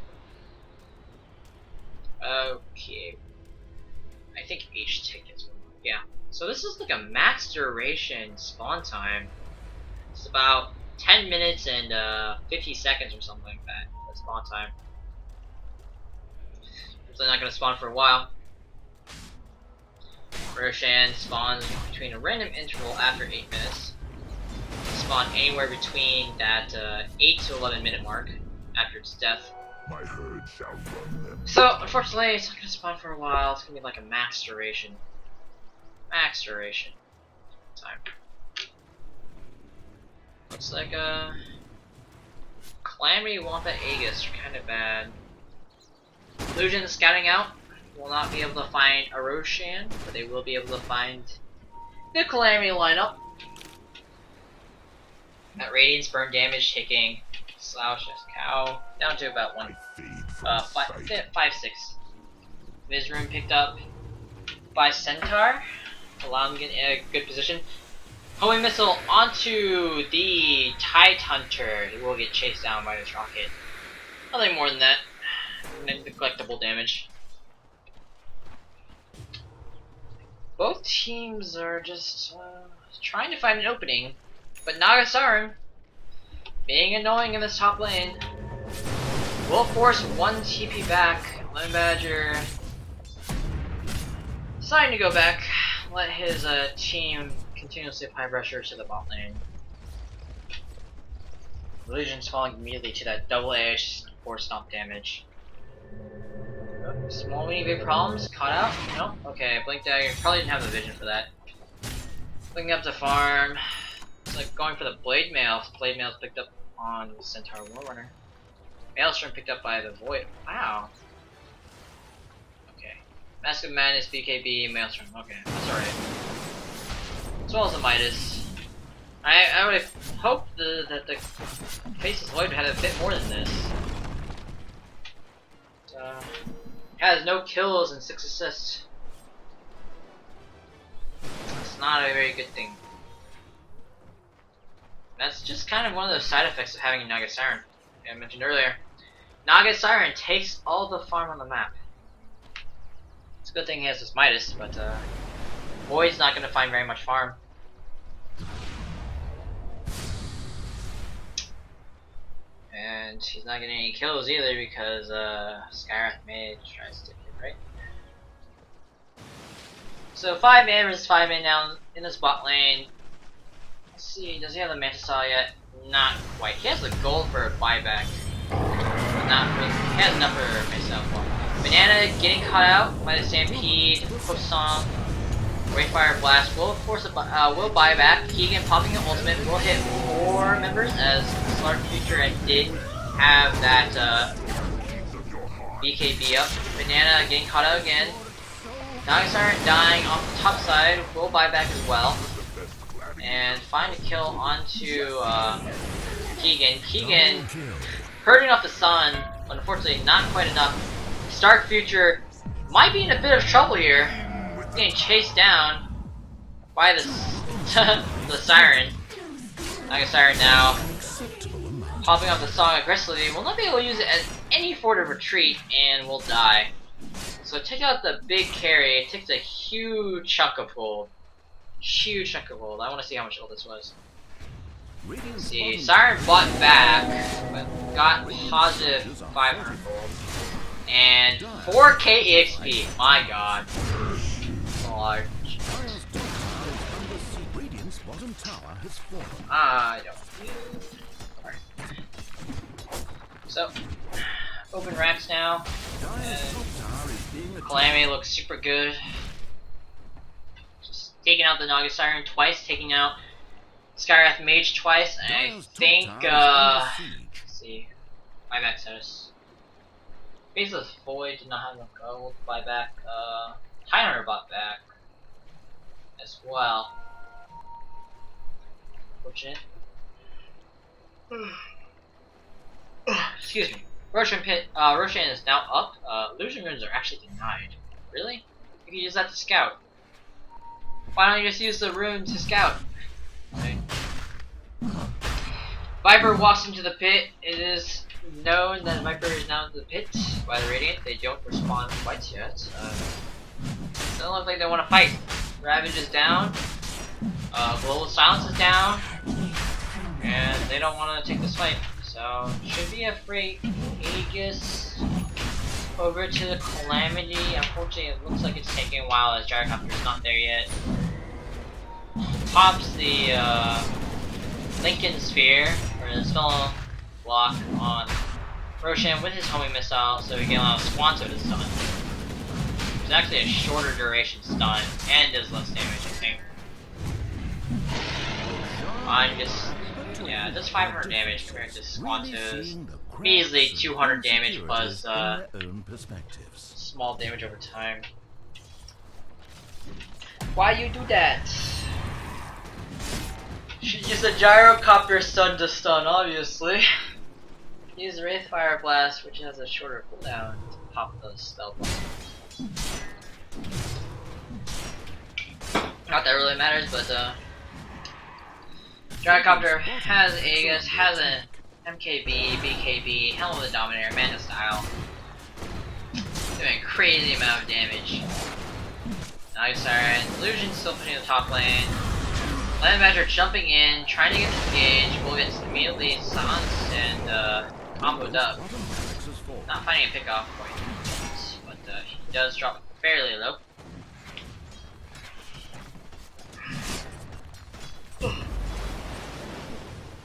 Okay. I think H tickets. Yeah. So this is like a max duration spawn time. It's about 10 minutes and 50 seconds or something like that. That's spawn time. It's not gonna spawn for a while. Roshan spawns between a random interval after 8 minutes. Spawn anywhere between that 8 to 11 minute mark after its death. My herd shall run them. So, unfortunately, it's not going to spawn for a while. It's going to be like a max duration. Max duration time. Looks like Calamity want the Aegis are kind of bad. Illusion scouting out will not be able to find a Roshan, but they will be able to find the Calamity lineup. That Radiance burn damage taking Slouch as Cow down to about 5-6. Mizrune picked up by Centaur, allow him to get in a good position. Homing missile onto the Tide Hunter. He will get chased down by this rocket. Nothing more than that. Neglectable damage. Both teams are just trying to find an opening, but Naga Siren, being annoying in this top lane, will force one TP back. Lone Badger deciding to go back, let his team continuously apply pressure to the bot lane. Legion's falling immediately to that double-edged force stomp damage. Small mini big problems, caught out? Nope. Okay, Blink Dagger probably didn't have the vision for that. Blinking up to farm. It's like going for the Blade Mail. Blade Mail's picked up on Centaur Warrunner. Maelstrom picked up by the Void. Wow. Okay. Mask of Madness, BKB, Maelstrom. Okay, that's alright. As well as the Midas. I would have hoped that the Faceless Void had a bit more than this. Has no kills and 6 assists. It's not a very good thing. That's just kind of one of the side effects of having a Naga Siren. Like I mentioned earlier. Naga Siren takes all the farm on the map. It's a good thing he has this Midas, but Void's not going to find very much farm. And he's not getting any kills either because Skywrath Mage tries to hit, right? So 5 man versus 5 man now in the spot lane. Let's see, does he have the Mantisaw yet? Not quite. He has the gold for a buyback. But not really. He has enough for myself. Banana getting caught out by the Stampede, Hook Song, Wayfire Blast will force a will buy back. Keegan popping an ultimate will hit 4 members as Slark Future did have that BKB up. Banana getting caught out again. Naga Siren dying off the top side will buy back as well. And find a kill onto Keegan. Keegan hurting off the sun, but unfortunately not quite enough. Stark Future might be in a bit of trouble here. Getting chased down by the the Siren. Naga Siren now popping off the song aggressively. Will not be able to use it as any forward of retreat and will die. So take out the big carry. It takes a huge chunk of gold. Huge chunk of gold. I want to see how much gold this was. Radiant's See, bottom Siren tower bought is back, but got positive 500 gold. And 4k EXP, my god. Large. Dire's top tower is under siege. Radiant's bottom tower has fallen. I don't. Alright. So, open racks now. Dire's top tower is being attacked. Calamity looks super good. Just taking out the Naga Siren twice, taking out Skywrath Mage twice, and I Dire's top think, tower is under siege. let's see, buyback status. Faceless Void did not have enough gold to buy back. Tidehunter bought back as well. Fortunate. Excuse me. Roshan is now up. Illusion runes are actually denied. Really? You can use that to scout. Why don't you just use the rune to scout? Okay. Viper walks into the pit. It is known that Viper is now in the pit by the Radiant. They don't respond quite yet. Doesn't look like they want to fight. Ravage is down. Global Silence is down. And they don't want to take this fight. So, should be a free Aegis over to the Calamity. Unfortunately, it looks like it's taking a while as Gyrocopter's not there yet. Pops the Lincoln Sphere, or the spell block on Roshan with his homing missile, so he can allow Squanto to stun. It's actually a shorter duration stun, and does less damage, I think. I'm just, yeah, just 500 damage compared to Squanto's measly 200 damage plus small damage over time. Why you do that? Should use a Gyrocopter stun to stun, obviously. Use Wraith Fire Blast, which has a shorter cooldown to pop those spell blocks. Not that really matters, but Gyrocopter has Aegis, has an MKB, BKB, Helm of the Dominator, Mana Style. Doing a crazy amount of damage. Nice Siren, Illusion still pushing the top lane. Land Badger jumping in, trying to get the engage. Bull gets immediately silenced and comboed up. Not finding a pickoff point, but he does drop fairly low.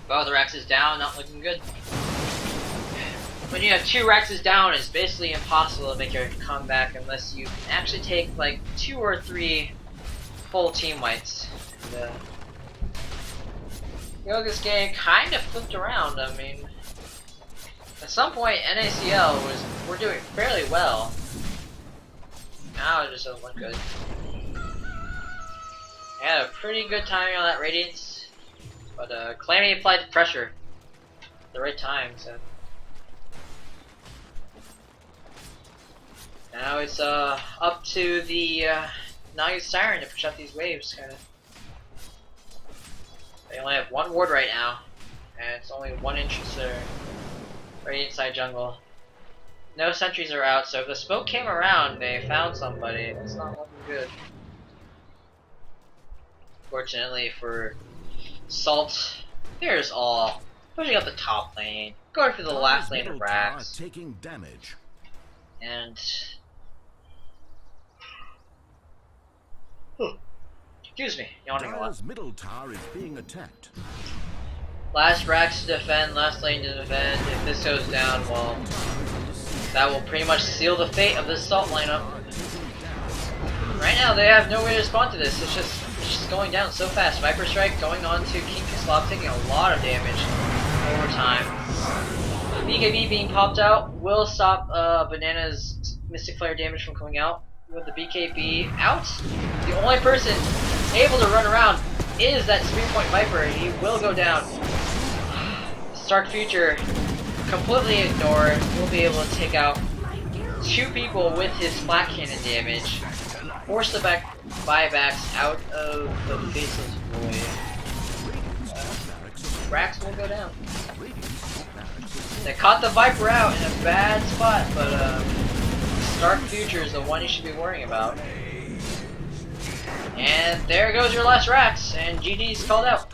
Both the Rexes down, not looking good. When you have 2 Rexes down, it's basically impossible to make your comeback unless you can actually take like 2 or 3 full team wipes. And, Yoga's game kind of flipped around. I mean, at some point NACL were doing fairly well. Now it just doesn't look good. I had a pretty good timing on that Radiance, but Calamity applied the pressure at the right time, so now it's up to the Naga Siren to push out these waves, kind of. They only have 1 ward right now, and it's only 1 entrance there, right inside jungle. No sentries are out, so if the smoke came around, they found somebody. It's not looking good. Fortunately for Salt, here's all pushing up the top lane, going for the last lane of racks, taking damage. and excuse me, yawning a lot. Dire's middle tower is being attacked. Last racks to defend, last lane to defend. If this goes down, well, that will pretty much seal the fate of this Salt lineup. Right now, they have no way to respond to this. It's just going down so fast. Viper Strike going on to King Slop, taking a lot of damage over time. BKB being popped out will stop Banana's Mystic Flare damage from coming out. With the BKB out, the only person able to run around is that Spear Point Viper. He will go down. Stark Future completely ignored. We'll be able to take out 2 people with his Flat Cannon damage. Force the buybacks out of the Faceless Void. Racks will go down. They caught the Viper out in a bad spot, but Stark Future is the one you should be worrying about. And there goes your last racks, and GD's called out.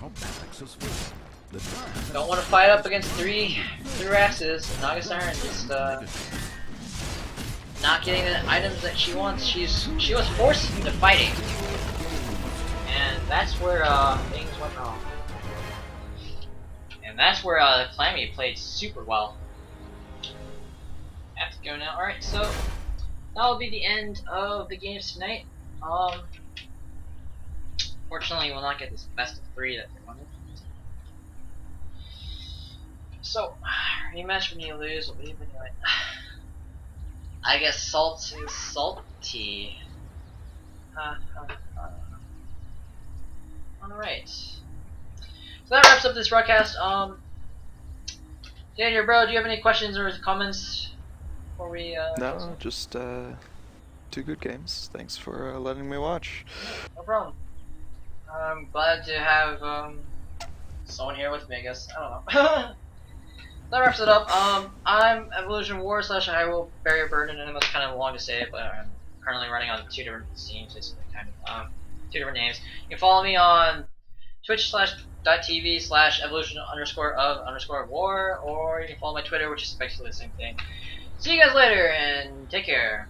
The time Don't want to fight up against three Raxes. Nagasar and just not getting the items that she wants. She was forced into fighting, and that's where things went wrong. And that's where Calamity played super well. I have to go now. All right, so that'll be the end of the games tonight. Fortunately, we'll not get this best of 3 that they wanted. So, rematch when you lose, what do you think? I guess salt is salty. Alright. So that wraps up this broadcast. Daniel, bro, do you have any questions or comments before we No, just 2 good games. Thanks for letting me watch. No problem. I'm glad to have someone here with me, I guess. I don't know. That wraps it up. I'm Evolution War / I will Barrier Burden, and it's kind of long to say it, but I'm currently running on 2 different teams. It's kind of 2 different names. You can follow me on twitch.tv/evolution_of_war, or you can follow my Twitter, which is basically the same thing. See you guys later, and take care.